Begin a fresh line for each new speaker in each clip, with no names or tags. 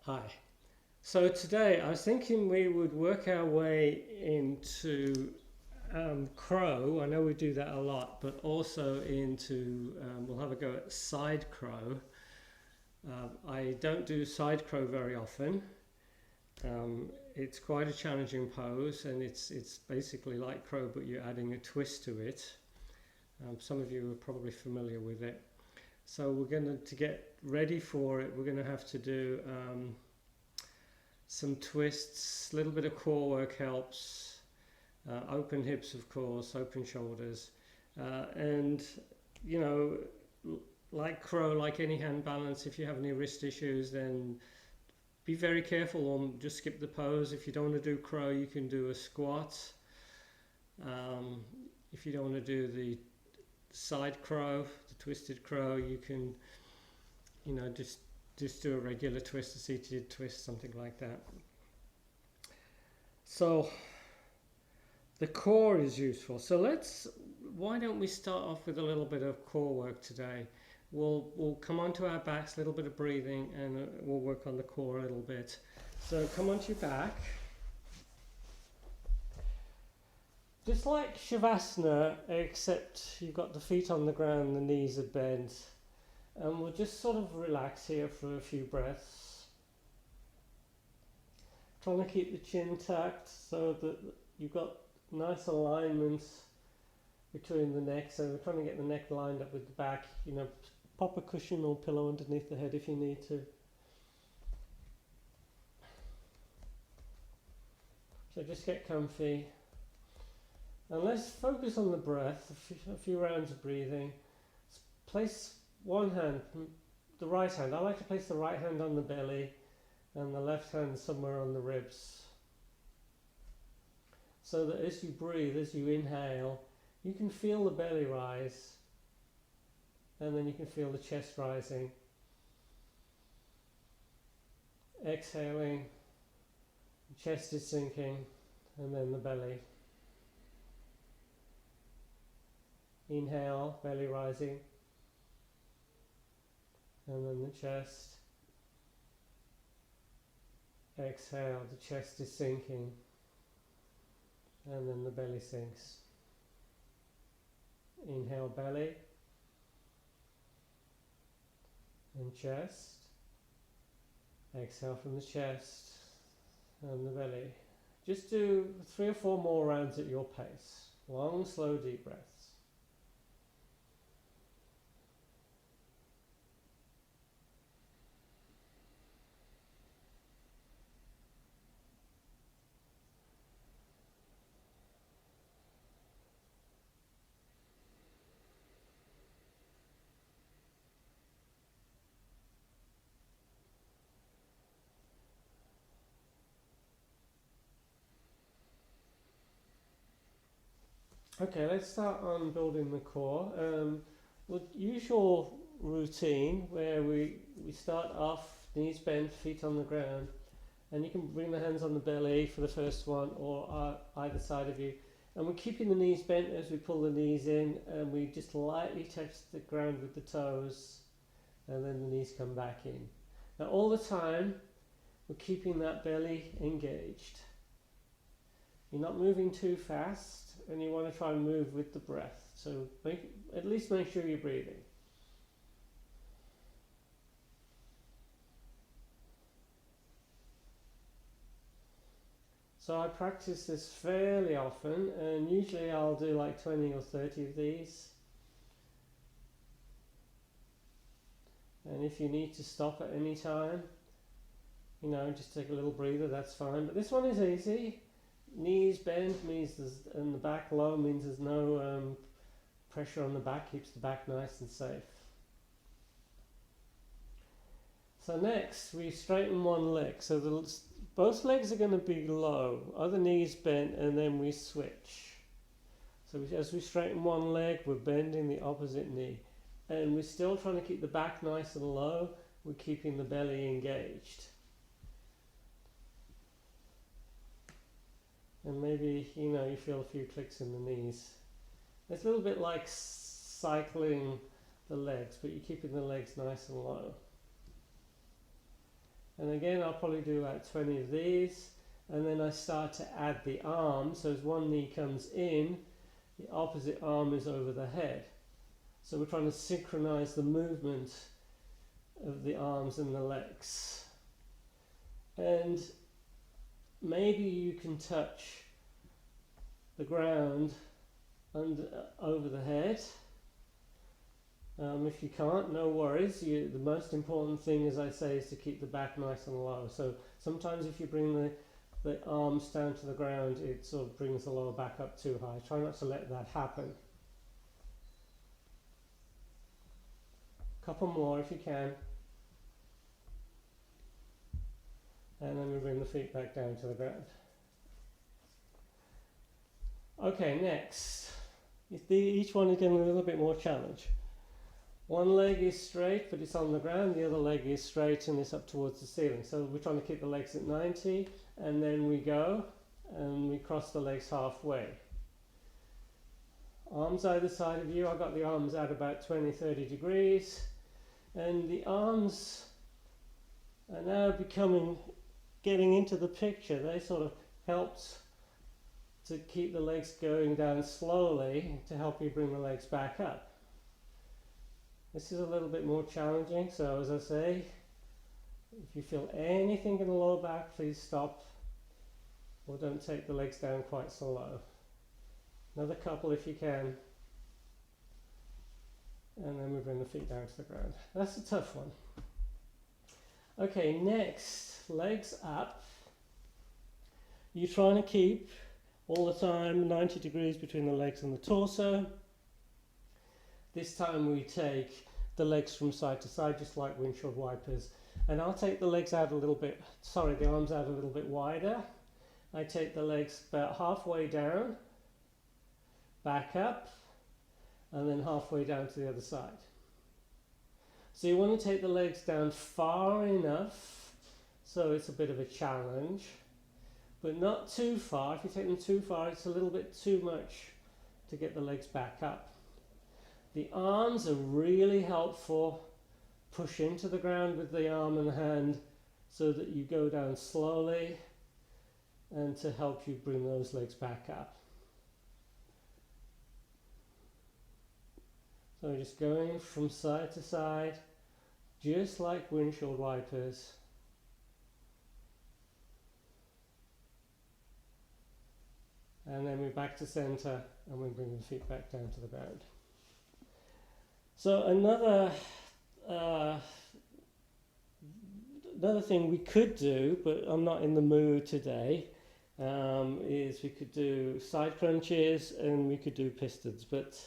Hi. So today I was thinking we would work our way into crow. I know we do that a lot, but also into, we'll have a go at side crow. I don't do side crow very often. It's quite a challenging pose, and it's basically like crow, but you're adding a twist to it. Some of you are probably familiar with it. So we're going to get ready for it. We're going to have to do some twists, a little bit of core work helps, open hips of course, open shoulders, and you know, like crow, like any hand balance, if you have any wrist issues, then be very careful or just skip the pose. If you don't want to do crow, you can do a squat. If you don't want to do the side crow, the twisted crow, you can, just do a regular twist, a seated twist, something like that. So the core is useful. So why don't we start off with a little bit of core work today? We'll come onto our backs, a little bit of breathing, and we'll work on the core a little bit. So come onto your back. Just like Shavasana, except you've got the feet on the ground, the knees are bent. And we'll just sort of relax here for a few breaths. Trying to keep the chin tucked so that you've got nice alignment between the neck. So we're trying to get the neck lined up with the back. Pop a cushion or pillow underneath the head if you need to. So just get comfy. And let's focus on the breath, a few rounds of breathing. Place one hand, the right hand. I like to place the right hand on the belly and the left hand somewhere on the ribs. So that as you breathe, as you inhale, you can feel the belly rise, and then you can feel the chest rising. Exhaling, the chest is sinking, and then the belly. Inhale, belly rising, and then the chest. Exhale, the chest is sinking, and then the belly sinks. Inhale, belly and chest. Exhale from the chest and the belly. Just do 3 or 4 more rounds at your pace. Long, slow, deep breaths. Okay, let's start on building the core. We'll use your routine where we start off, knees bent, feet on the ground, and you can bring the hands on the belly for the first one or either side of you. And we're keeping the knees bent as we pull the knees in, and we just lightly touch the ground with the toes, and then the knees come back in. Now all the time, we're keeping that belly engaged. You're not moving too fast, and you want to try and move with the breath. So at least make sure you're breathing. So I practice this fairly often, and usually I'll do like 20 or 30 of these. And if you need to stop at any time, just take a little breather, that's fine. But this one is easy. Knees bent means and the back low means there's no pressure on the back, keeps the back nice and safe. So next we straighten one leg. So both legs are going to be low, other knees bent, and then we switch. So as we straighten one leg, we're bending the opposite knee. And we're still trying to keep the back nice and low, we're keeping the belly engaged. And maybe, you feel a few clicks in the knees. It's a little bit like cycling the legs, but you're keeping the legs nice and low. And again, I'll probably do about 20 of these. And then I start to add the arms. So as one knee comes in, the opposite arm is over the head. So we're trying to synchronize the movement of the arms and the legs. And maybe you can touch the ground over the head. If you can't, no worries. The most important thing, as I say, is to keep the back nice and low. So sometimes if you bring the arms down to the ground, it sort of brings the lower back up too high. Try not to let that happen. Couple more if you can. And then we bring the feet back down to the ground. Okay, next. Each one is getting a little bit more challenge. One leg is straight, but it's on the ground. The other leg is straight and it's up towards the ceiling. So we're trying to keep the legs at 90, and then we go and we cross the legs halfway. Arms either side of you. I've got the arms at about 20-30 degrees. And the arms are now getting into the picture. They sort of helped to keep the legs going down slowly to help you bring the legs back up. This is a little bit more challenging, so as I say, if you feel anything in the lower back, please stop, or don't take the legs down quite so low. Another couple if you can, and then we bring the feet down to the ground. That's a tough one. Okay, next, legs up. You're trying to keep all the time 90 degrees between the legs and the torso. This time we take the legs from side to side, just like windshield wipers. And I'll take the legs out a little bit, the arms out a little bit wider. I take the legs about halfway down, back up, and then halfway down to the other side. So you want to take the legs down far enough so it's a bit of a challenge, but not too far. If you take them too far, it's a little bit too much to get the legs back up. The arms are really helpful. Push into the ground with the arm and the hand so that you go down slowly, and to help you bring those legs back up. So we're just going from side to side, just like windshield wipers. And then we're back to center, and we bring the feet back down to the ground. So another thing we could do, but I'm not in the mood today, is we could do side crunches and we could do pistons, but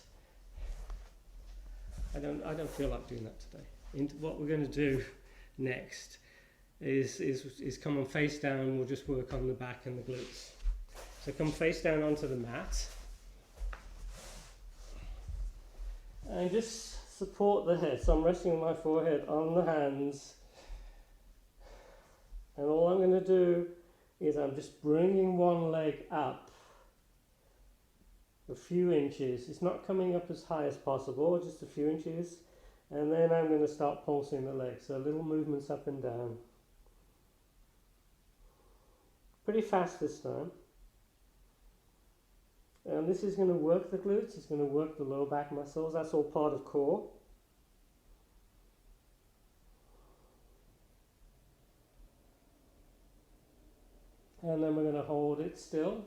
I don't feel like doing that today. What we're going to do next is come on face down. We'll just work on the back and the glutes. So come face down onto the mat and just support the head. So I'm resting my forehead on the hands, and all I'm going to do is I'm just bringing one leg up a few inches. It's not coming up as high as possible, just a few inches, and then I'm going to start pulsing the leg. So little movements up and down. Pretty fast this time. And this is going to work the glutes, it's going to work the lower back muscles. That's all part of core. And then we're going to hold it still.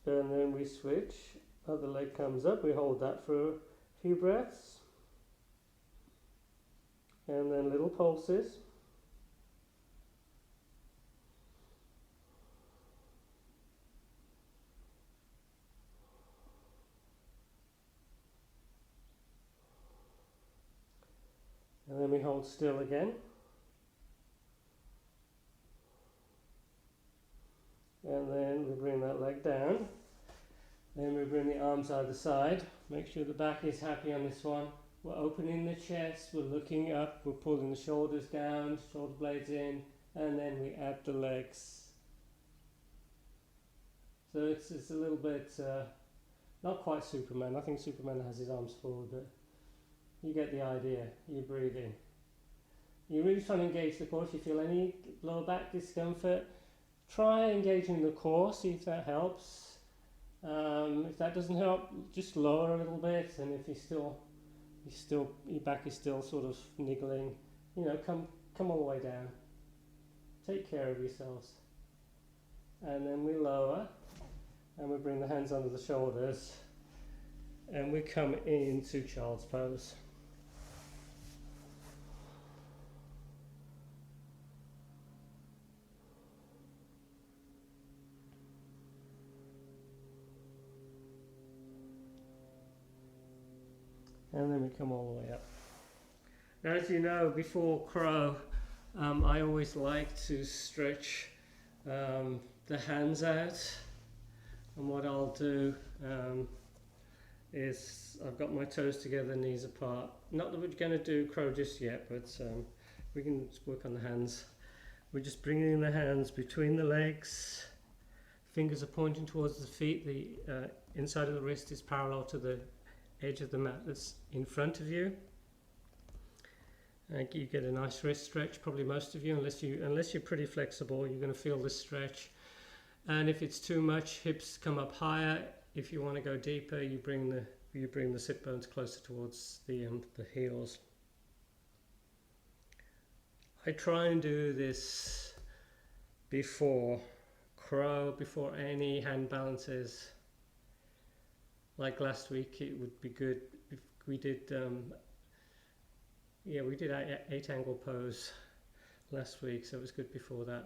And then we switch. Other leg comes up. We hold that for a few breaths. And then little pulses. And then we hold still again. And then we bring that leg down. Then we bring the arms either side. Make sure the back is happy on this one. We're opening the chest, we're looking up, we're pulling the shoulders down, shoulder blades in, and then we add the legs. So it's a little bit Not quite Superman. I think Superman has his arms forward, but you get the idea. You breathe in. You're really trying to engage the core. If you feel any lower back discomfort, try engaging the core, see if that helps. If that doesn't help, just lower a little bit, and if your back is still sort of niggling, come all the way down. Take care of yourselves. And then we lower, and we bring the hands under the shoulders, and we come into child's pose. And then we come all the way up. Now, as you know, before crow, I always like to stretch the hands out. And what I'll do is I've got my toes together, knees apart. Not that we're going to do crow just yet, but we can work on the hands. We're just bringing the hands between the legs. Fingers are pointing towards the feet. The inside of the wrist is parallel to the edge of the mat that's in front of you. You get a nice wrist stretch, probably most of you, unless you're pretty flexible, you're going to feel this stretch. And if it's too much, hips come up higher. If you want to go deeper, you bring the sit bones closer towards the heels. I try and do this before crow, before any hand balances. Like last week, it would be good if we did. We did 8-angle pose last week, so it was good before that.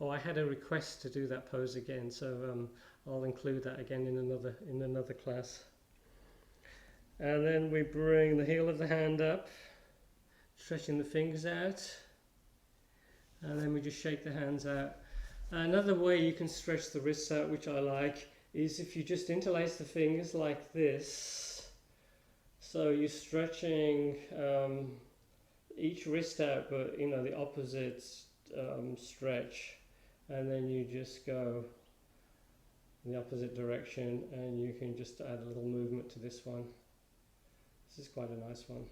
Oh, I had a request to do that pose again, so I'll include that again in another class. And then we bring the heel of the hand up, stretching the fingers out, and then we just shake the hands out. Another way you can stretch the wrists out, which I like, is if you just interlace the fingers like this. So you're stretching each wrist out, but the opposite stretch, and then you just go in the opposite direction, and you can just add a little movement to this one. This is quite a nice one.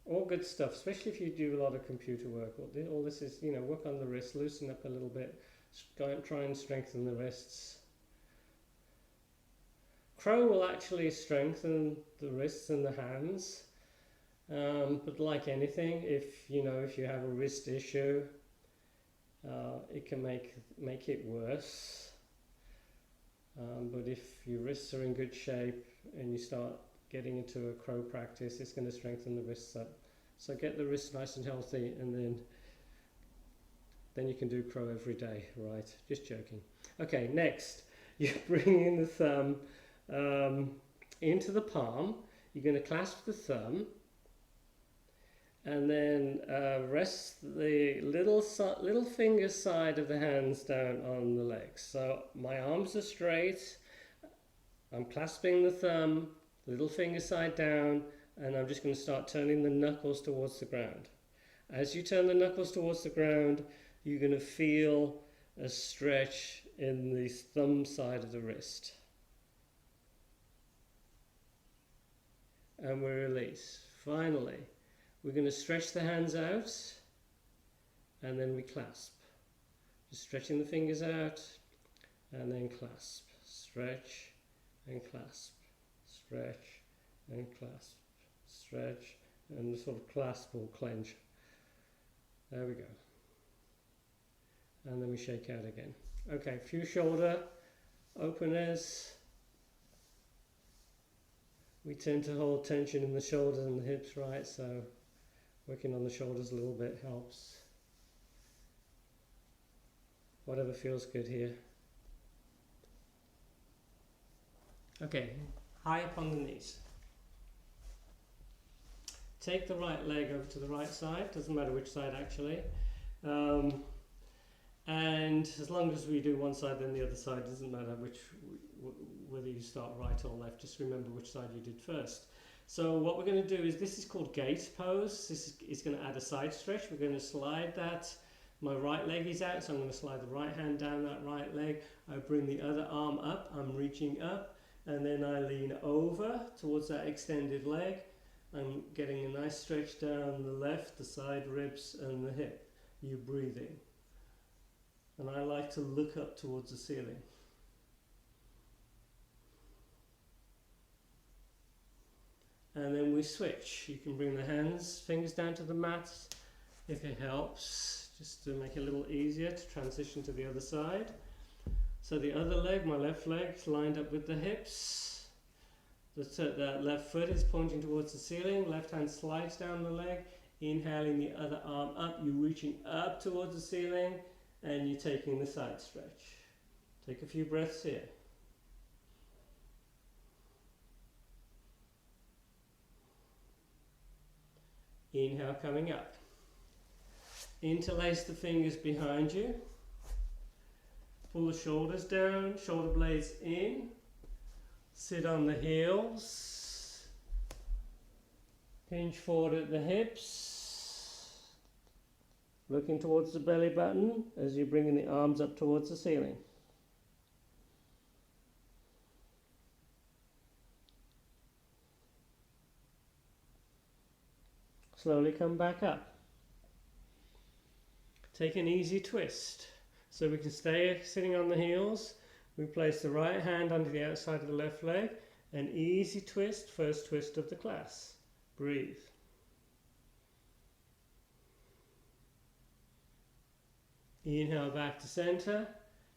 All good stuff, especially if you do a lot of computer work. All this is, work on the wrist, loosen up a little bit, try and strengthen the wrists. Crow will actually strengthen the wrists and the hands, but like anything, if you have a wrist issue, it can make it worse. But if your wrists are in good shape and you start getting into a crow practice, it's going to strengthen the wrists up. So get the wrists nice and healthy, and then you can do crow every day, right? Just joking. Okay, next, you bring in the thumb into the palm. You're going to clasp the thumb, and then rest the little finger side of the hands down on the legs. So my arms are straight, I'm clasping the thumb, little finger side down, and I'm just going to start turning the knuckles towards the ground. As you turn the knuckles towards the ground, you're going to feel a stretch in the thumb side of the wrist. And we release. Finally, we're going to stretch the hands out, and then we clasp. Just stretching the fingers out, and then clasp. Stretch and clasp. Stretch and clasp. Stretch and sort of clasp or clench. There we go. And then we shake out again. Okay, a few shoulder openers. We tend to hold tension in the shoulders and the hips, right? So working on the shoulders a little bit helps. Whatever feels good here. Okay, high up on the knees. Take the right leg over to the right side, doesn't matter which side actually. And as long as we do one side then the other side, doesn't matter whether you start right or left, just remember which side you did first. So what we're going to do is, this is called gate pose. This is going to add a side stretch. We're going to slide that my right leg is out, so I'm going to slide the right hand down that right leg. I bring the other arm up, I'm reaching up, and then I lean over towards that extended leg. I'm getting a nice stretch down the left, the side ribs and the hip. You're breathing. And I like to look up towards the ceiling. And then we switch. You can bring the hands, fingers down to the mat if it helps, just to make it a little easier to transition to the other side. So the other leg, my left leg, is lined up with the hips. That left foot is pointing towards the ceiling. Left hand slides down the leg. Inhaling the other arm up. You're reaching up towards the ceiling and you're taking the side stretch. Take a few breaths here. Inhale, coming up. Interlace the fingers behind you. Pull the shoulders down, shoulder blades in. Sit on the heels. Hinge forward at the hips. Looking towards the belly button as you're bringing the arms up towards the ceiling. Slowly come back up. Take an easy twist. So we can stay sitting on the heels. We place the right hand under the outside of the left leg. An easy twist, first twist of the class. Breathe. Inhale back to center.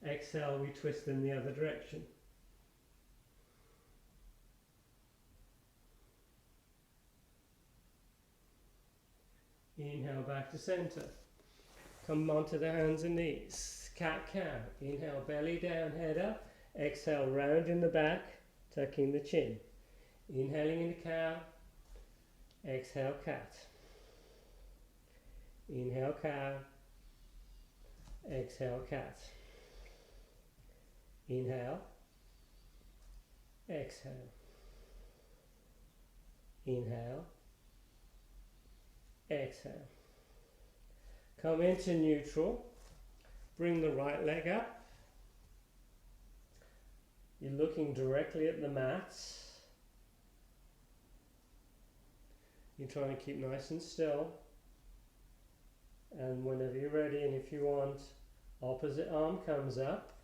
Exhale, we twist in the other direction. Inhale back to center. Come onto the hands and knees. Cat-cow. Inhale, belly down, head up. Exhale, round in the back, tucking the chin. Inhaling into cow. Exhale, cat. Inhale, cow. Exhale, cat. Inhale. Exhale. Inhale. Exhale. Come into neutral. Bring the right leg up. You're looking directly at the mat. You're trying to keep nice and still. And whenever you're ready, and if you want, opposite arm comes up.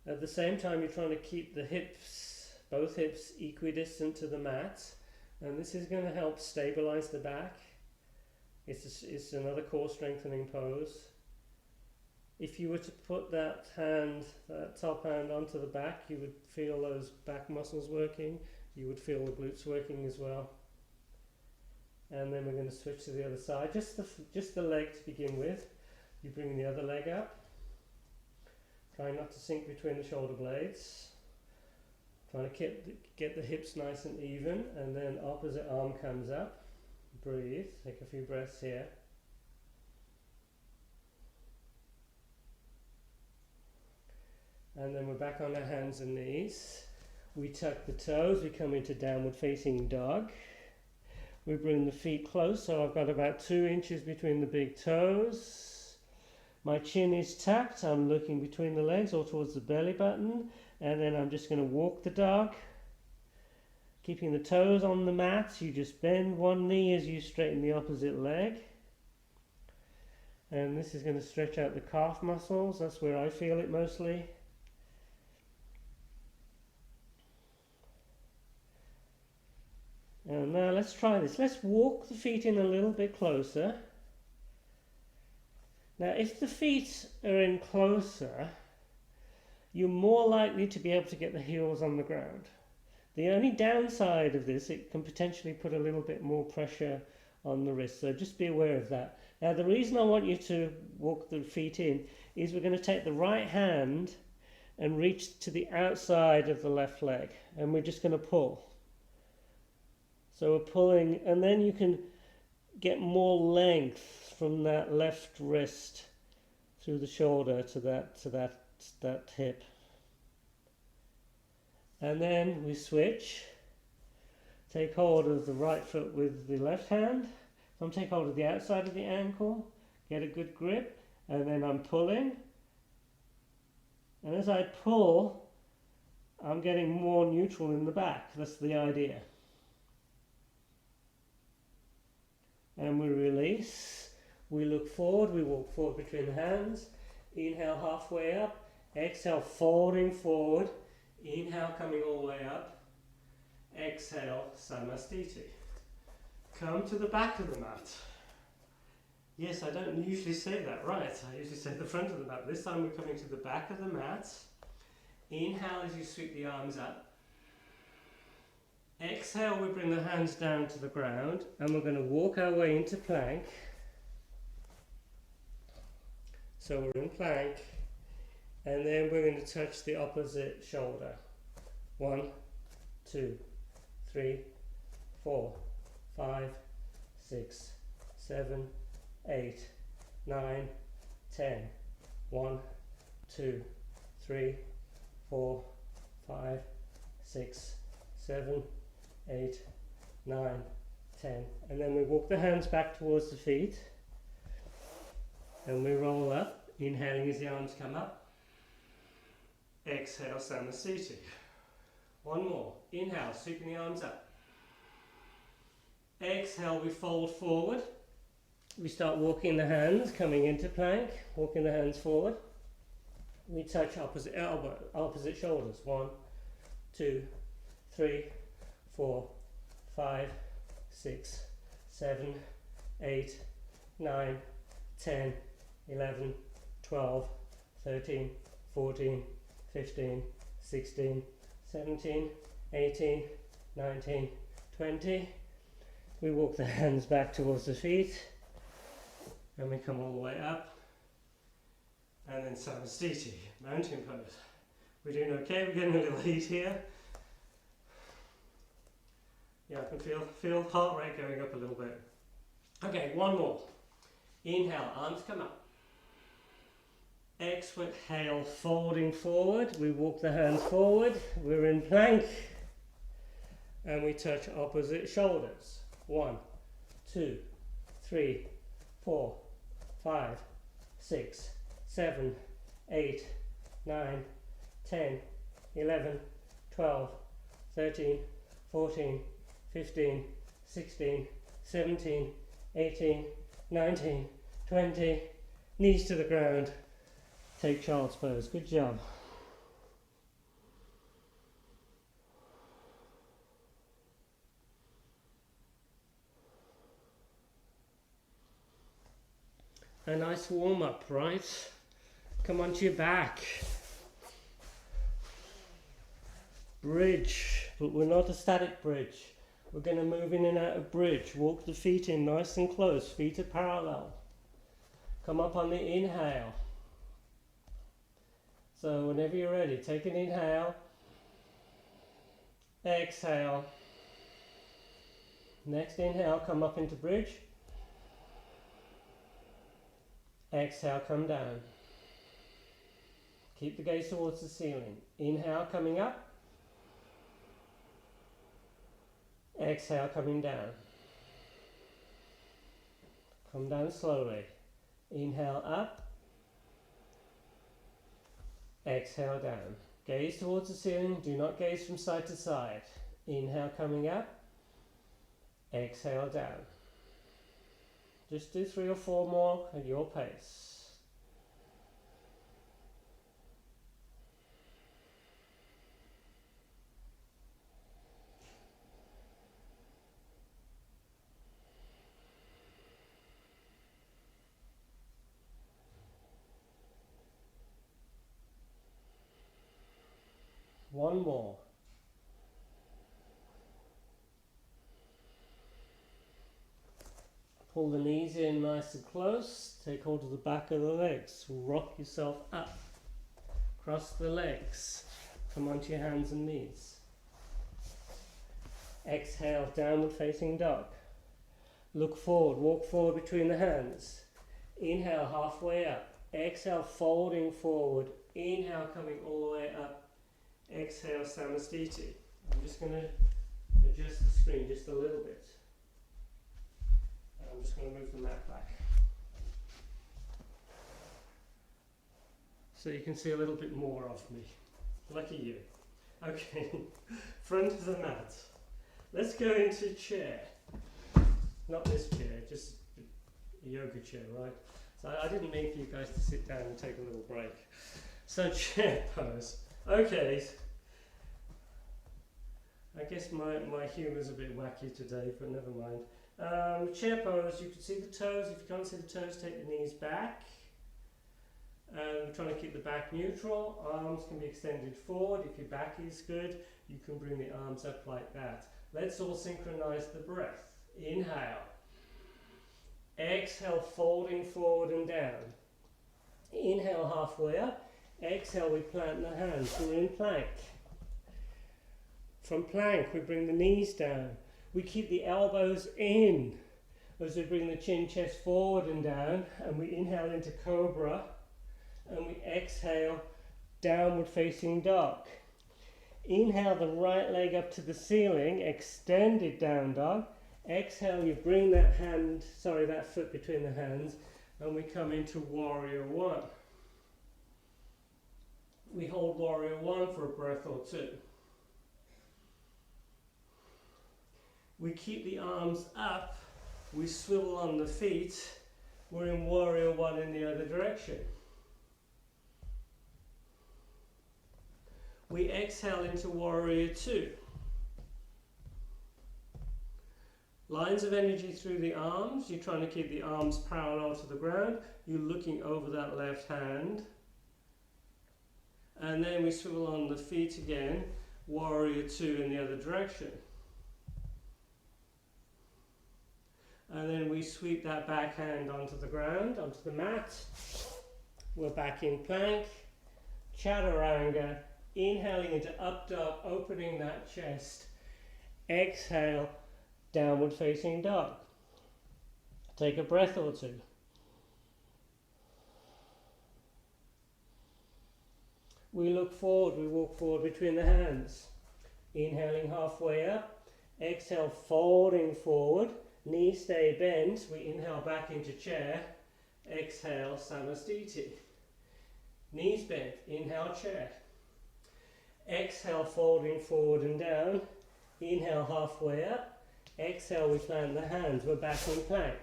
At the same time, you're trying to keep the hips, both hips, equidistant to the mat. And this is going to help stabilize the back. It's another core strengthening pose. If you were to put that hand, that top hand onto the back, you would feel those back muscles working. You would feel the glutes working as well. And then we're going to switch to the other side. Just the leg to begin with. You bring the other leg up. Try not to sink between the shoulder blades. Trying to get the hips nice and even, and then opposite arm comes up. Breathe, take a few breaths here. And then we're back on our hands and knees. We tuck the toes, we come into downward facing dog. We bring the feet close, so I've got about 2 inches between the big toes. My chin is tucked, I'm looking between the legs or towards the belly button. And then I'm just going to walk the dog, keeping the toes on the mat. You just bend one knee as you straighten the opposite leg. And this is going to stretch out the calf muscles. That's where I feel it mostly. And now let's try this. Let's walk the feet in a little bit closer. Now if the feet are in closer, you're more likely to be able to get the heels on the ground. The only downside of this, it can potentially put a little bit more pressure on the wrist, so just be aware of that. Now the reason I want you to walk the feet in is we're going to take the right hand and reach to the outside of the left leg, and we're just going to pull. So we're pulling, and then you can get more length from that left wrist through the shoulder to that hip. And then we switch. Take hold of the right foot with the left hand. So I'm taking hold of the outside of the ankle, get a good grip, and then I'm pulling. And as I pull, I'm getting more neutral in the back. That's the idea. And we release. We look forward, we walk forward between the hands. Inhale halfway up. Exhale, folding forward. Inhale, coming all the way up. Exhale, Samastiti. Come to the back of the mat. Yes, I don't usually say that, right? I usually say the front of the mat. This time we're coming to the back of the mat. Inhale as you sweep the arms up. Exhale, we bring the hands down to the ground, and we're going to walk our way into plank. So we're in plank, and then we're going to touch the opposite shoulder. 1, 2, 3, 4, 5, 6, 7, 8, 9, 10. 1, 2, 3, 4, 5, 6, 7, 8, 9, 10. And then we walk the hands back towards the feet. And we roll up, inhaling as the arms come up. Exhale, Samastiti. One more. Inhale, sweeping the arms up. Exhale, we fold forward. We start walking the hands, coming into plank, walking the hands forward. We touch opposite elbow, opposite shoulders. 1, 2, 3, 4, 5, 6, 7, 8, 9, 10, 11, 12, 13, 14, 15, 16, 17, 18, 19, 20. We walk the hands back towards the feet, and we come all the way up, and then Samastiti, mountain pose. We're doing okay, we're getting a little heat here. Yeah, I can feel heart rate going up a little bit. Okay, one more. Inhale, arms come up. Exhale, folding forward. We walk the hands forward. We're in plank. And we touch opposite shoulders. 1, 2, 3, 4, 5, 6, 7, 8, 9, 10, 11, 12, 13, 14, 15, 16, 17, 18, 19, 20. Knees to the ground. Take child's pose. Good job. A nice warm up, right? Come onto your back. Bridge, but we're not a static bridge. We're going to move in and out of bridge. Walk the feet in nice and close. Feet are parallel. Come up on the inhale. So whenever you're ready, take an inhale. Exhale. Next inhale, come up into bridge. Exhale, come down. Keep the gaze towards the ceiling. Inhale, coming up. Exhale, coming down. Come down slowly. Inhale up. Exhale down. Gaze towards the ceiling. Do not gaze from side to side. Inhale, coming up. Exhale down. Just do 3 or 4 more at your pace. One more. Pull the knees in nice and close. Take hold of the back of the legs. Rock yourself up. Cross the legs. Come onto your hands and knees. Exhale, downward facing dog. Look forward, walk forward between the hands. Inhale, halfway up. Exhale, folding forward. Inhale, coming all the way up. Exhale, Samastiti. I'm just going to adjust the screen just a little bit. I'm just going to move the mat back so you can see a little bit more of me. Lucky you. Okay, front of the mat. Let's go into chair. Not this chair, just a yoga chair, right? So I didn't mean for you guys to sit down and take a little break. So chair pose. Okay. I guess my humour's a bit wacky today, but never mind. Chair pose, you can see the toes. If you can't see the toes, take the knees back. And we're trying to keep the back neutral. Arms can be extended forward. If your back is good, you can bring the arms up like that. Let's all synchronise the breath. Inhale. Exhale, folding forward and down. Inhale, halfway up. Exhale, we plant the hands. We're in plank. From plank, we bring the knees down. We keep the elbows in as we bring the chin, chest forward and down. And we inhale into cobra. And we exhale, downward facing dog. Inhale the right leg up to the ceiling, extended down dog. Exhale, you bring that foot between the hands, and we come into warrior one. We hold warrior one for a breath or two. We keep the arms up, we swivel on the feet, we're in warrior one in the other direction. We exhale into warrior two. Lines of energy through the arms. You're trying to keep the arms parallel to the ground. You're looking over that left hand. And then we swivel on the feet again. Warrior two in the other direction. And then we sweep that back hand onto the ground, onto the mat. We're back in plank. Chaturanga. Inhaling into up dog, opening that chest. Exhale, downward facing dog. Take a breath or two. We look forward, we walk forward between the hands. Inhaling halfway up. Exhale, folding forward. Knees stay bent. We inhale back into chair. Exhale, Samasthiti. Knees bent. Inhale, chair. Exhale, folding forward and down. Inhale, halfway up. Exhale, we plant the hands. We're back in plank.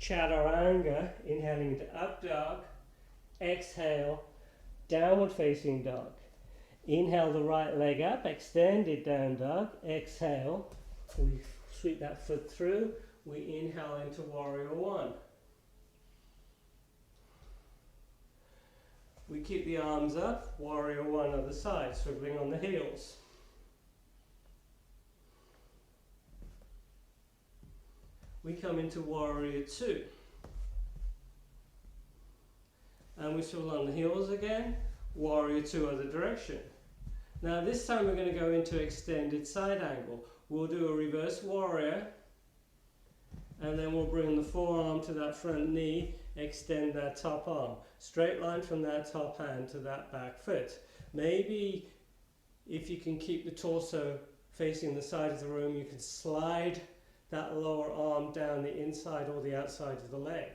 Chaturanga, inhaling into up dog. Exhale, downward facing dog. Inhale the right leg up, extended down dog. Exhale, we sweep that foot through. We inhale into warrior one. We keep the arms up, warrior one other side, swiveling on the heels. We come into warrior two. And we swivel on the heels again, warrior two other direction. Now this time we're going to go into extended side angle. We'll do a reverse warrior, and then we'll bring the forearm to that front knee, extend that top arm. Straight line from that top hand to that back foot. Maybe if you can keep the torso facing the side of the room, you can slide that lower arm down the inside or the outside of the leg.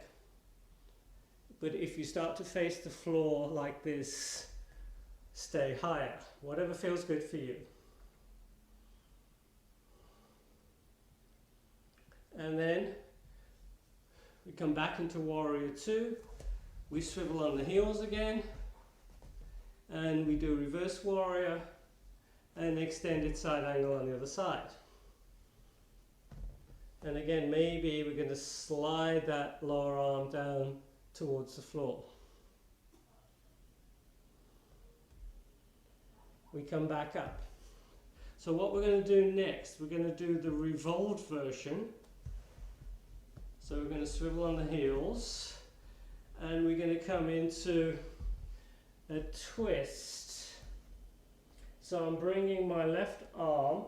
But if you start to face the floor like this, stay higher. Whatever feels good for you. And then we come back into warrior two. We swivel on the heels again. And we do reverse warrior and extended side angle on the other side. And again, maybe we're going to slide that lower arm down towards the floor. We come back up. So what we're going to do next, we're going to do the revolved version. So we're going to swivel on the heels, and we're going to come into a twist. So I'm bringing my left arm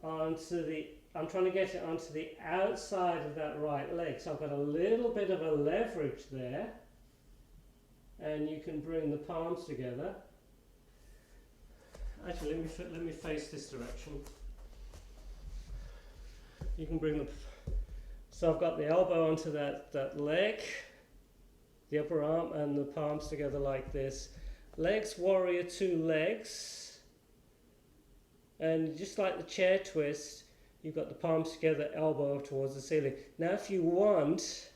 onto the, I'm trying to get it onto the outside of that right leg. So I've got a little bit of a leverage there, and you can bring the palms together. Actually, let me face this direction. You can bring the, So I've got the elbow onto that leg, the upper arm, and the palms together like this. Legs, warrior two legs. And just like the chair twist, you've got the palms together, elbow towards the ceiling. Now if you want,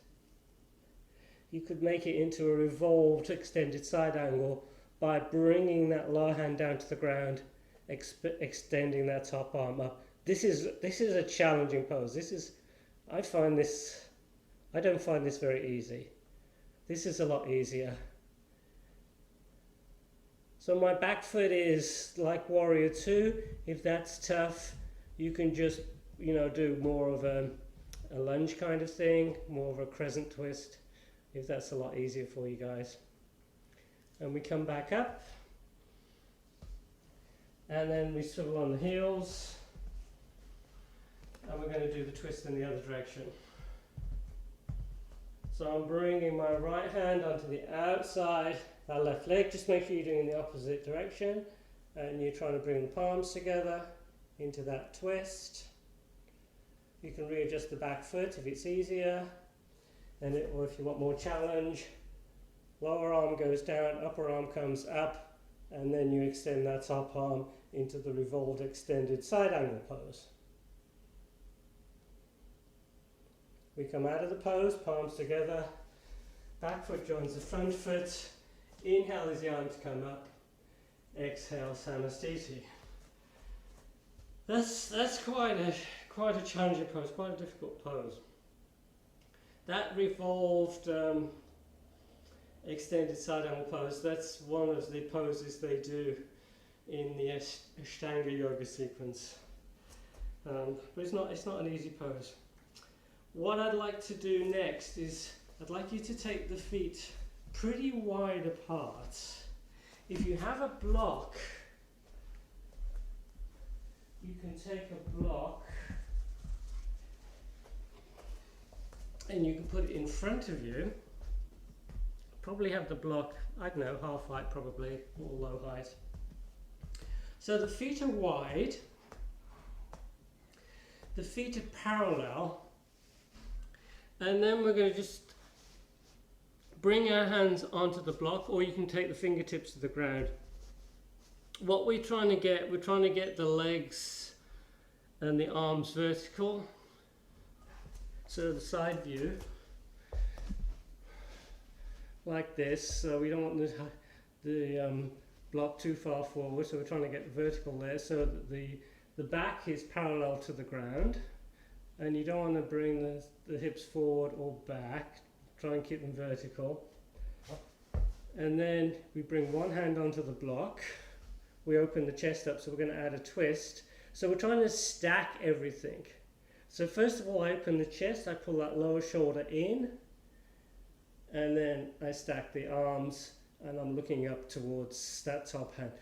you could make it into a revolved extended side angle by bringing that lower hand down to the ground, extending that top arm up. This is a challenging pose. I don't find this very easy. This is a lot easier. So my back foot is like warrior two. If that's tough, you can just, do more of a lunge kind of thing, more of a crescent twist, if that's a lot easier for you guys. And we come back up, and then we swivel on the heels, and we're going to do the twist in the other direction. So I'm bringing my right hand onto the outside, that left leg. Just make sure you're doing in the opposite direction, and you're trying to bring the palms together into that twist. You can readjust the back foot if it's easier, or if you want more challenge. Lower arm goes down, upper arm comes up, and then you extend that top arm into the revolved extended side angle pose. We come out of the pose, palms together, back foot joins the front foot. Inhale as the arms come up, exhale Samastiti. That's quite a challenging pose, quite a difficult pose. That revolved extended side angle pose, that's one of the poses they do in the Ashtanga yoga sequence. But it's not an easy pose. What I'd like to do next is I'd like you to take the feet pretty wide apart. If you have a block, you can take a block and you can put it in front of you. Probably have the block, I don't know, half height probably, or low height. So the feet are wide, the feet are parallel, and then we're going to just bring our hands onto the block, or you can take the fingertips to the ground. What we're trying to get the legs and the arms vertical. So the side view, like this. So we don't want the block too far forward, so we're trying to get vertical there so that the back is parallel to the ground, and you don't want to bring the hips forward or back. Try and keep them vertical. And then we bring one hand onto the block. We open the chest up, so we're going to add a twist. So we're trying to stack everything. So first of all, I open the chest, I pull that lower shoulder in, and then I stack the arms, and I'm looking up towards that top hand.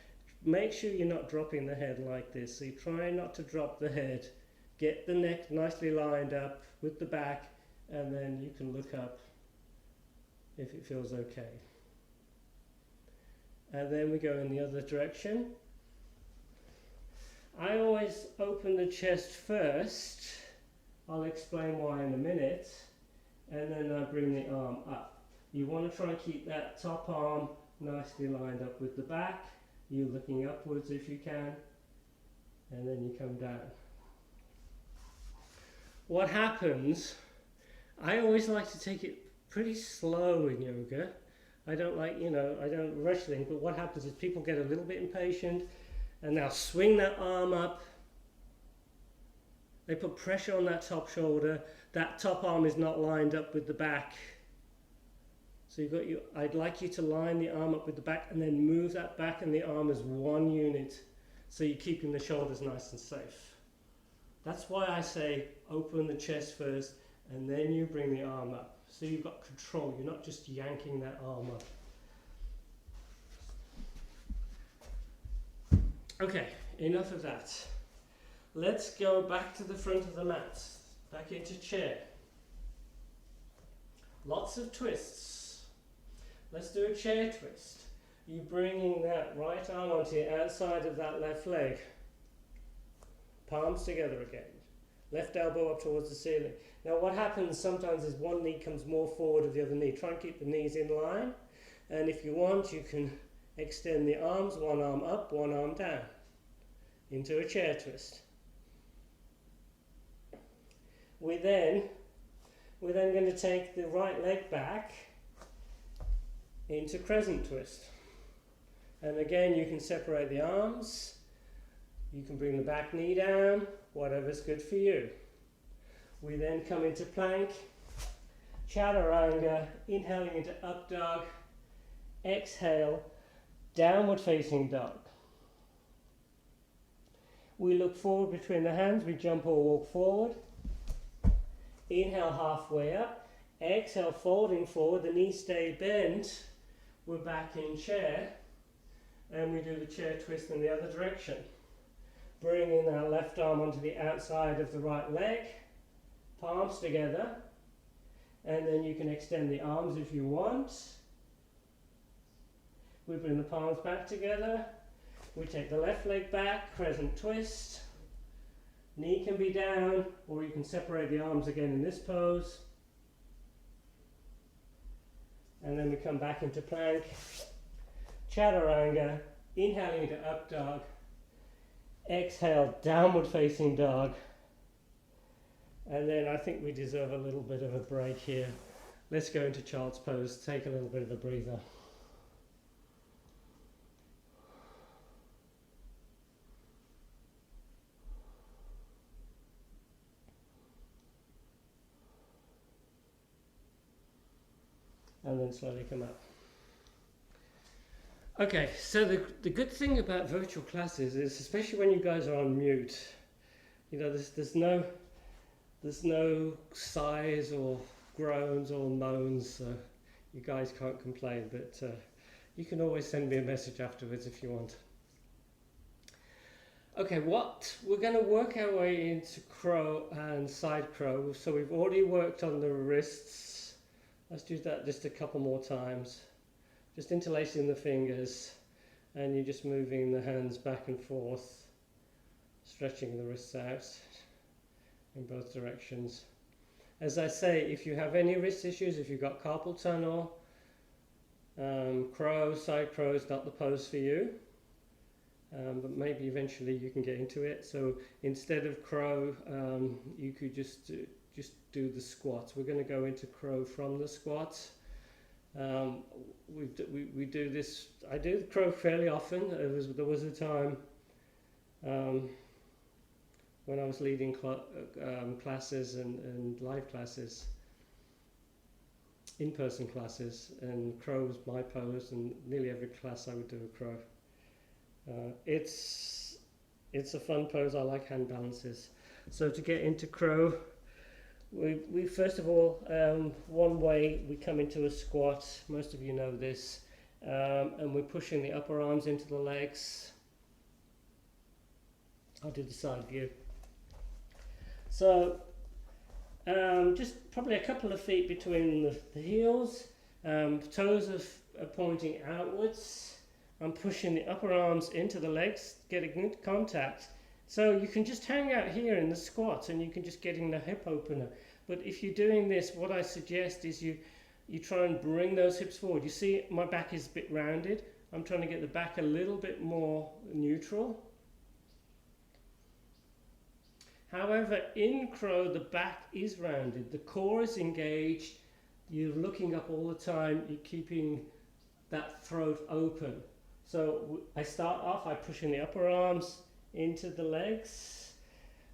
Make sure you're not dropping the head like this. So you try not to drop the head. Get the neck nicely lined up with the back, and then you can look up if it feels okay. And then we go in the other direction. I always open the chest first. I'll explain why in a minute. And then I bring the arm up. You want to try and keep that top arm nicely lined up with the back. You looking upwards if you can. And then you come down. What happens, I always like to take it pretty slow in yoga. I don't I don't rush things, but what happens is people get a little bit impatient and they'll swing that arm up. They put pressure on that top shoulder. That top arm is not lined up with the back. So I'd like you to line the arm up with the back and then move that back and the arm as one unit, so you're keeping the shoulders nice and safe. That's why I say open the chest first and then you bring the arm up. So you've got control, you're not just yanking that arm up. Okay, enough of that. Let's go back to the front of the mat, back into chair. Lots of twists. Let's do a chair twist. You're bringing that right arm onto the outside of that left leg. Palms together again. Left elbow up towards the ceiling. Now what happens sometimes is one knee comes more forward of the other knee. Try and keep the knees in line. And if you want, you can extend the arms, one arm up, one arm down, into a chair twist. We're then going to take the right leg back into crescent twist. And again, you can separate the arms. You can bring the back knee down, whatever's good for you. We then come into plank, chaturanga, inhaling into up dog, exhale, downward facing dog. We look forward between the hands, we jump or walk forward. Inhale halfway up, exhale folding forward, the knees stay bent, we're back in chair, and we do the chair twist in the other direction. Bringing our left arm onto the outside of the right leg, palms together, and then you can extend the arms if you want. We bring the palms back together, we take the left leg back, crescent twist, knee can be down, or you can separate the arms again in this pose, and then we come back into plank, chaturanga, inhaling into up dog, exhale, downward facing dog. And then I think we deserve a little bit of a break here. Let's go into child's pose, take a little bit of a breather. And then slowly come up. Okay, so the good thing about virtual classes is, especially when you guys are on mute, you know, there's no sighs or groans or moans, so you guys can't complain, but you can always send me a message afterwards if you want. Okay, we're going to work our way into crow and side crow. So we've already worked on the wrists. Let's do that just a couple more times. Just interlacing the fingers, and you're just moving the hands back and forth, stretching the wrists out in both directions. As I say, if you have any wrist issues, if you've got carpal tunnel, crow, side crow is not the pose for you, but maybe eventually you can get into it. So instead of crow, you could just do the squats. We're going to go into crow from the squats. We do this. I do the crow fairly often. There was a time when I was leading classes and live classes, in-person classes, and crow was my pose, and nearly every class I would do a crow. It's a fun pose. I like hand balances. So to get into crow, we first of all, one way we come into a squat. Most of you know this, and we're pushing the upper arms into the legs. I'll do the side view. So just probably a couple of feet between the heels, toes are pointing outwards. I'm pushing the upper arms into the legs, getting good contact. So you can just hang out here in the squat and you can just get in the hip opener. But if you're doing this, what I suggest is you try and bring those hips forward. You see my back is a bit rounded. I'm trying to get the back a little bit more neutral. However, in crow, the back is rounded. The core is engaged. You're looking up all the time. You're keeping that throat open. So I start off by pushing the upper arms into the legs.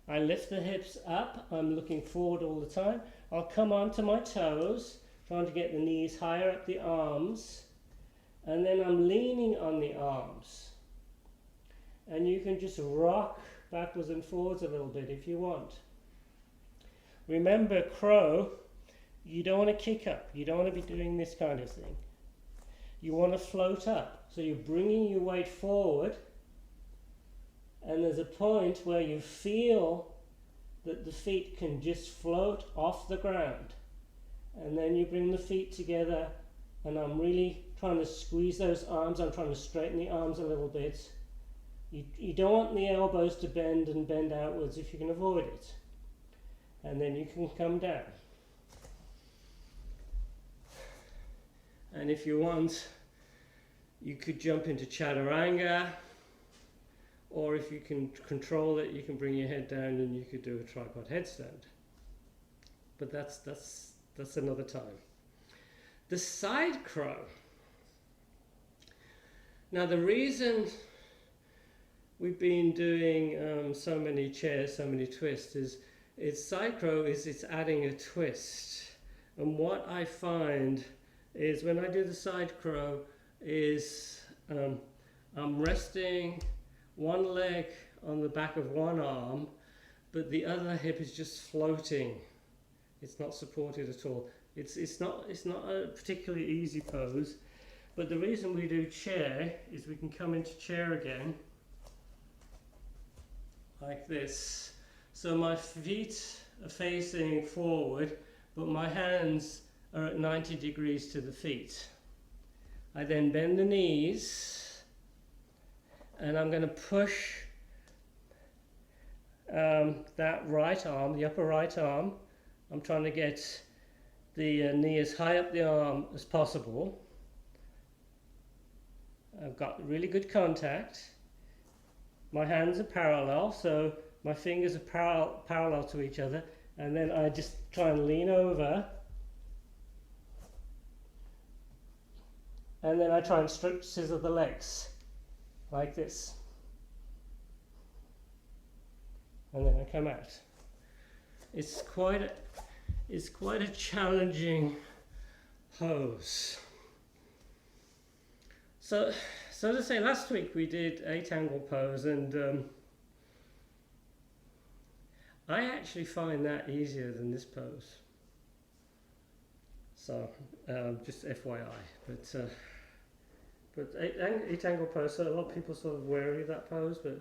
I lift the hips up. I'm looking forward all the time. I'll come onto my toes, trying to get the knees higher up the arms. And then I'm leaning on the arms. And you can just rock backwards and forwards a little bit if you want. Remember, crow, you don't want to kick up. You don't want to be doing this kind of thing. You want to float up. So you're bringing your weight forward, and there's a point where you feel that the feet can just float off the ground. And then you bring the feet together, and I'm really trying to squeeze those arms. I'm trying to straighten the arms a little bit. You don't want the elbows to bend and bend outwards if you can avoid it. and then you can come down. And if you want, you could jump into chaturanga, or if you can control it, you can bring your head down and you could do a tripod headstand. But that's another time. The side crow. Now the reason we've been doing so many chairs, so many twists is side crow is it's adding a twist. And what I find is when I do the side crow is I'm resting one leg on the back of one arm, but the other hip is just floating. It's not supported at all. It's not a particularly easy pose, but the reason we do chair is we can come into chair again like this. So my feet are facing forward, but my hands are at 90 degrees to the feet. I then bend the knees, and I'm going to push that right arm, the upper right arm. I'm trying to get the knee as high up the arm as possible. I've got really good contact. My hands are parallel, so my fingers are parallel to each other, and then I just try and lean over, and then I try and scissor the legs like this, and then I come out. It's quite a challenging pose. So as I say, last week we did 8-angle pose, and I actually find that easier than this pose. So just FYI, but 8-angle pose. So a lot of people sort of wary of that pose, but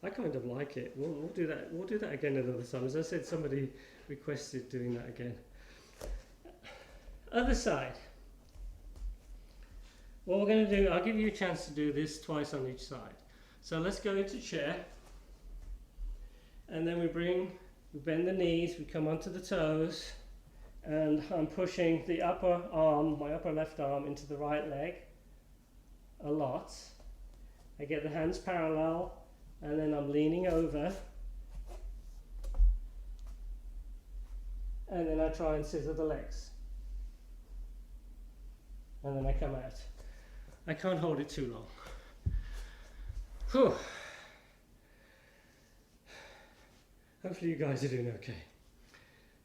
I kind of like it. We'll do that. We'll do that again another time. As I said, somebody requested doing that again. Other side. What we're going to do, I'll give you a chance to do this twice on each side. So let's go into chair, and then we bend the knees, we come onto the toes, and I'm pushing the upper arm, my upper left arm, into the right leg a lot. I get the hands parallel, and then I'm leaning over, and then I try and scissor the legs, and then I come out. I can't hold it too long. Whew. Hopefully you guys are doing okay.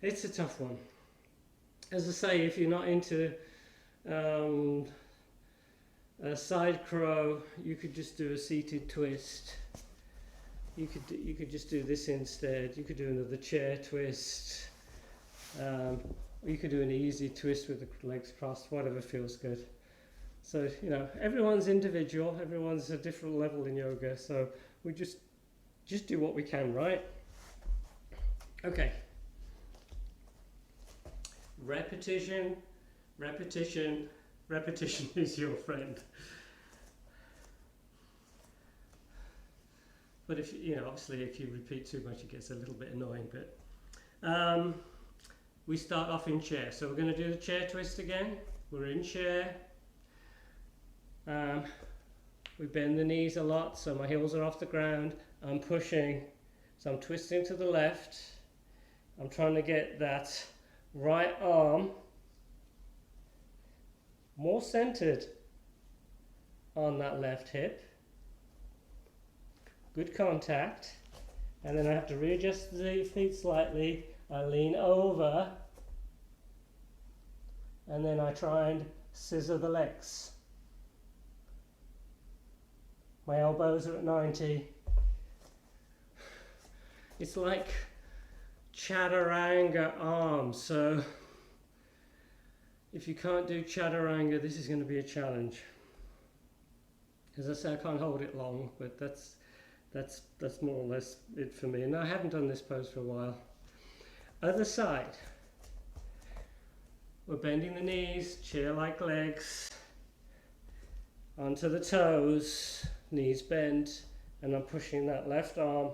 It's a tough one. As I say, if you're not into a side crow, you could just do a seated twist. You could just do this instead. You could do another chair twist. Or you could do an easy twist with the legs crossed, whatever feels good. So, you know, everyone's individual, everyone's a different level in yoga, so we just do what we can, right? Okay. Repetition, repetition, repetition is your friend. But if you know, obviously if you repeat too much it gets a little bit annoying, but we start off in chair. So we're going to do the chair twist again. We're in chair. We bend the knees a lot, so my heels are off the ground. I'm pushing, so I'm twisting to the left. I'm trying to get that right arm more centered on that left hip. Good contact. And then I have to readjust the feet slightly. I lean over, and then I try and scissor the legs. My elbows are at 90. It's like chaturanga arms, so if you can't do chaturanga, this is going to be a challenge. As I say, I can't hold it long, but that's more or less it for me. And I haven't done this pose for a while. Other side. We're bending the knees, chair-like legs, onto the toes, knees bent, and I'm pushing that left arm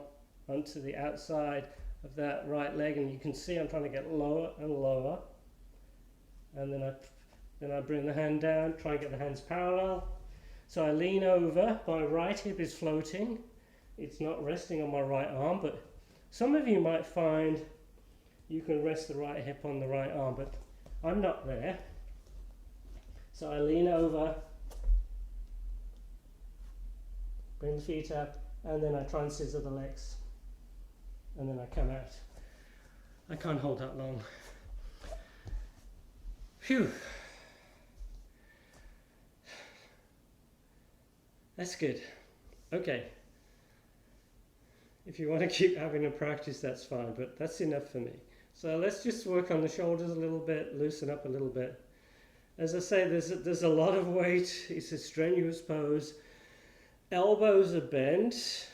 onto the outside of that right leg, and you can see I'm trying to get lower and lower, and then I bring the hand down, try and get the hands parallel. So I lean over, my right hip is floating, it's not resting on my right arm, but some of you might find you can rest the right hip on the right arm, but I'm not there. So I lean over, bring the feet up, and then I try and scissor the legs, and then I come out. I can't hold that long. Phew. That's good. Okay. If you want to keep having a practice, that's fine, but that's enough for me. So let's just work on the shoulders a little bit, loosen up a little bit. As I say, there's a lot of weight. It's a strenuous pose. Elbows are bent.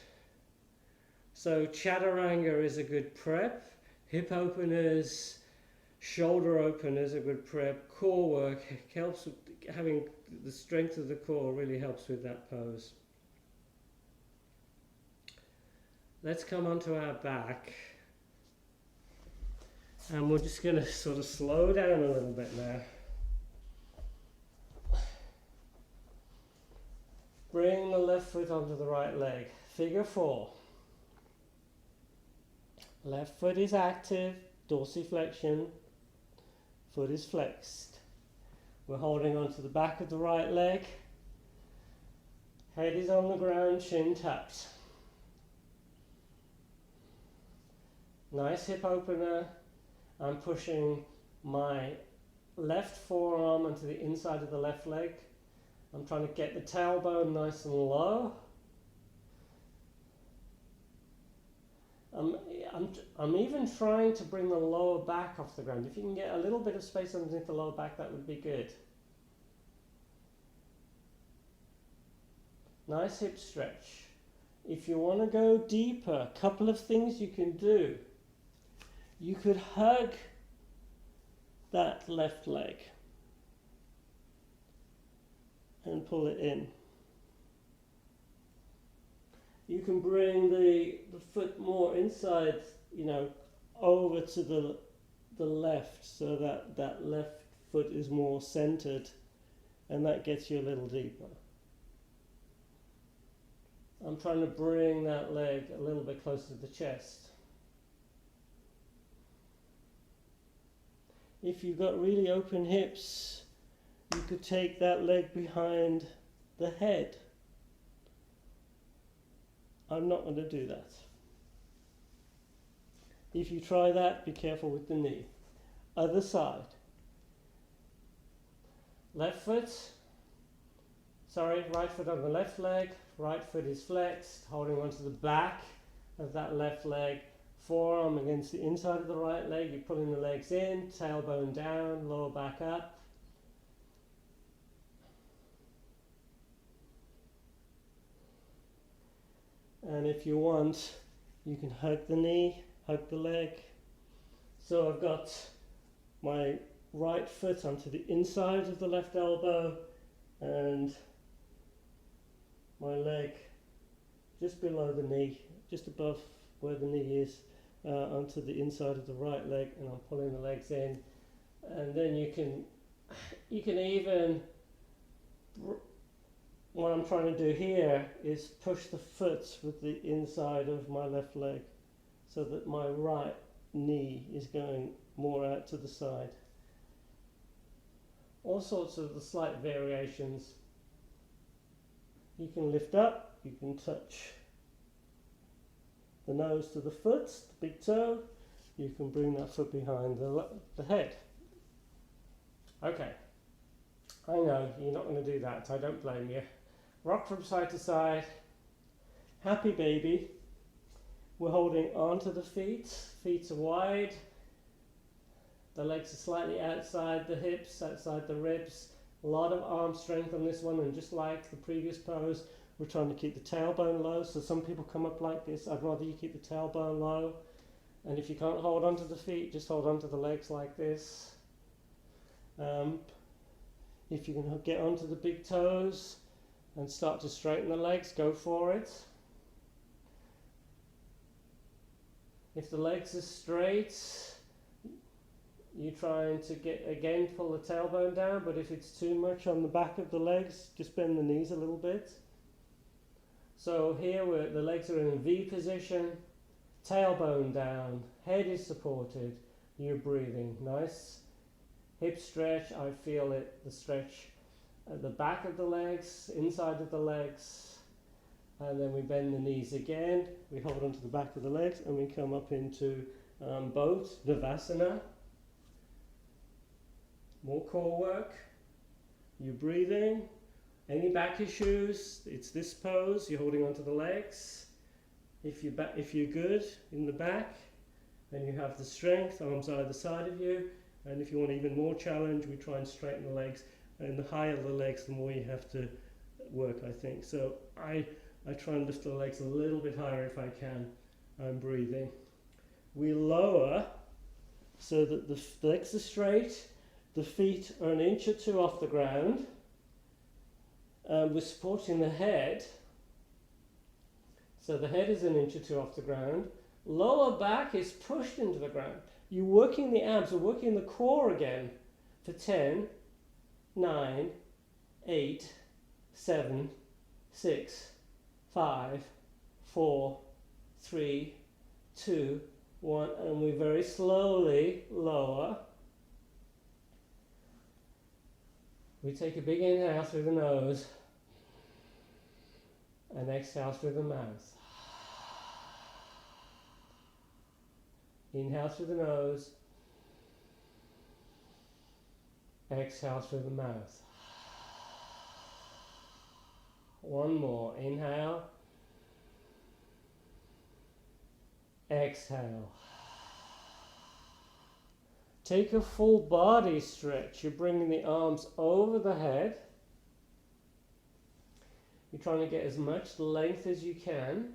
So chaturanga is a good prep. Hip openers, shoulder openers are good prep. Core work helps with having the strength of the core, really helps with that pose. Let's come onto our back. And we're just going to sort of slow down a little bit now. Bring the left foot onto the right leg. Figure 4. Left foot is active, dorsiflexion. Foot is flexed. We're holding onto the back of the right leg. Head is on the ground, chin tucked. Nice hip opener. I'm pushing my left forearm onto the inside of the left leg. I'm trying to get the tailbone nice and low. I'm even trying to bring the lower back off the ground. If you can get a little bit of space underneath the lower back, that would be good. Nice hip stretch. If you want to go deeper, a couple of things you can do. You could hug that left leg and pull it in. You can bring the foot more inside, over to the left, so that left foot is more centered, and that gets you a little deeper. I'm trying to bring that leg a little bit closer to the chest. If you've got really open hips, you could take that leg behind the head. I'm not going to do that. If you try that, be careful with the knee. Other side. Right foot on the left leg. Right foot is flexed, holding onto the back of that left leg. Forearm against the inside of the right leg. You're pulling the legs in, tailbone down, lower back up. And if you want, you can hug the knee, hug the leg. So I've got my right foot onto the inside of the left elbow and my leg just below the knee, just above where the knee is, onto the inside of the right leg, and I'm pulling the legs in. And then you can even, what I'm trying to do here is push the foot with the inside of my left leg so that my right knee is going more out to the side. All sorts of the slight variations. You can lift up, you can touch the nose to the foot, the big toe. You can bring that foot behind the head. Okay, I know you're not going to do that, I don't blame you. Rock from side to side. Happy baby. We're holding onto the feet. Feet are wide. The legs are slightly outside the hips, outside the ribs. A lot of arm strength on this one, and just like the previous pose, we're trying to keep the tailbone low. So some people come up like this. I'd rather you keep the tailbone low. And if you can't hold onto the feet, just hold onto the legs like this. If you can get onto the big toes and start to straighten the legs, go for it. If the legs are straight, you're trying to again pull the tailbone down, but if it's too much on the back of the legs, just bend the knees a little bit. So here the legs are in a V position, tailbone down, head is supported, you're breathing. Nice hip stretch, I feel it, the stretch at the back of the legs, inside of the legs, and then we bend the knees again, we hold onto the back of the legs and we come up into boat, the Vasana. More core work, you're breathing. Any back issues, it's this pose, you're holding onto the legs. If you're good in the back, then you have the strength, arms either side of you. And if you want even more challenge, we try and straighten the legs. And the higher the legs, the more you have to work, I think. So I try and lift the legs a little bit higher if I can. I'm breathing. We lower so that the legs are straight, the feet are an inch or two off the ground. We're supporting the head. So the head is an inch or two off the ground. Lower back is pushed into the ground. You're working the abs, you're working the core again for 10, 9, 8, 7, 6, 5, 4, 3, 2, 1, and we very slowly lower. We take a big inhale through the nose and exhale through the mouth. Inhale through the nose, exhale through the mouth. One more, inhale, exhale. Take a full body stretch. You're bringing the arms over the head. You're trying to get as much length as you can.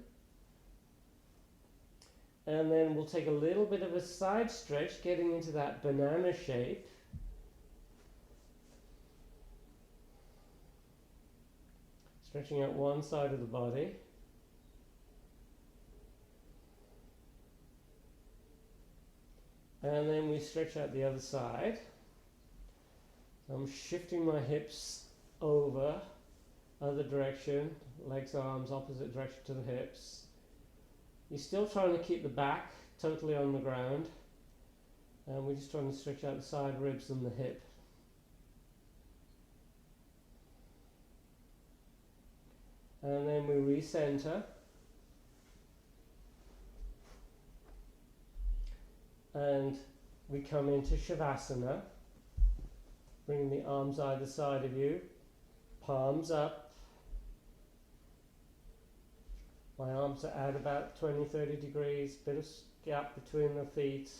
And then we'll take a little bit of a side stretch, getting into that banana shape. Stretching out one side of the body. And then we stretch out the other side. I'm shifting my hips over, other direction, legs, arms, opposite direction to the hips. You're still trying to keep the back totally on the ground, and we're just trying to stretch out the side ribs and the hip. And then we recenter. And we come into Shavasana, bringing the arms either side of you, palms up. My arms are at about 20-30 degrees, bit of gap between the feet.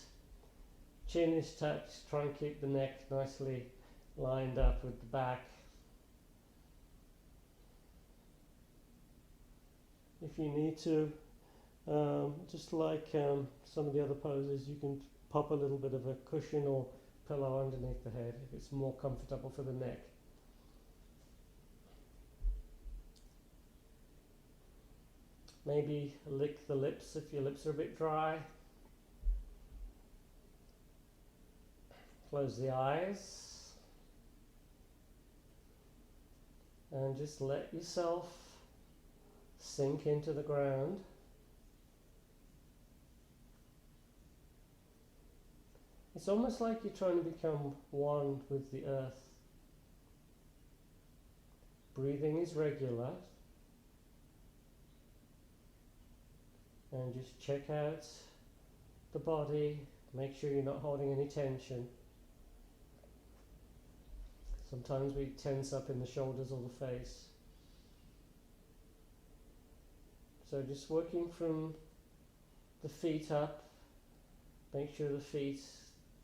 Chin is touched, try and keep the neck nicely lined up with the back. If you need to, just like some of the other poses, you can pop a little bit of a cushion or pillow underneath the head if it's more comfortable for the neck. Maybe lick the lips if your lips are a bit dry. Close the eyes and just let yourself sink into the ground. It's almost like you're trying to become one with the earth. Breathing is regular. And just check out the body. Make sure you're not holding any tension. Sometimes we tense up in the shoulders or the face. So just working from the feet up. Make sure the feet,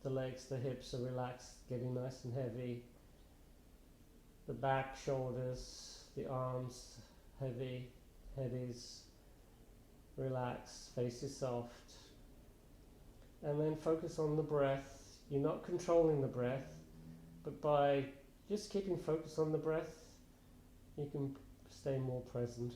the legs, the hips are relaxed, getting nice and heavy. The back, shoulders, the arms heavy, head is relaxed, face is soft. And then focus on the breath. You're not controlling the breath, but by just keeping focus on the breath, you can stay more present.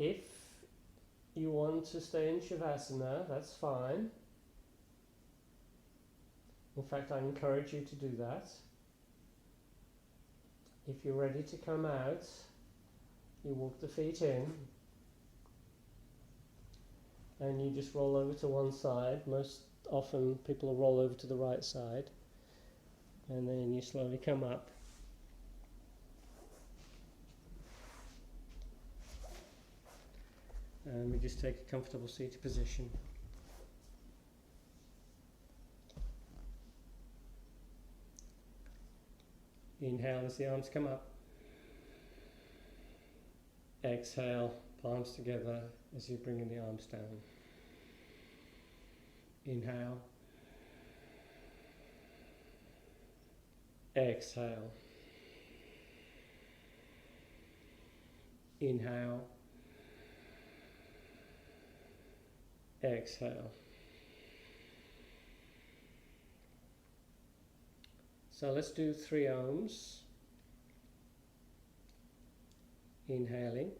If you want to stay in Shavasana, that's fine. In fact, I encourage you to do that. If you're ready to come out, you walk the feet in and you just roll over to one side. Most often people will roll over to the right side, and then you slowly come up. And we just take a comfortable seated position. Inhale as the arms come up. Exhale, palms together as you bring in the arms down. Inhale. Exhale. Inhale. Exhale. So let's do 3 ohms. Inhaling.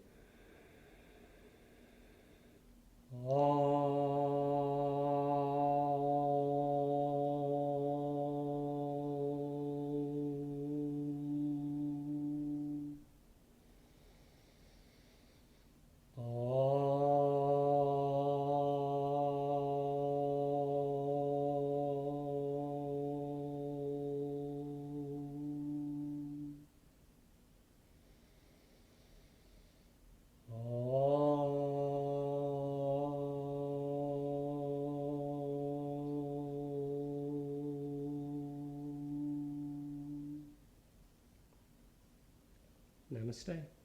Namaste.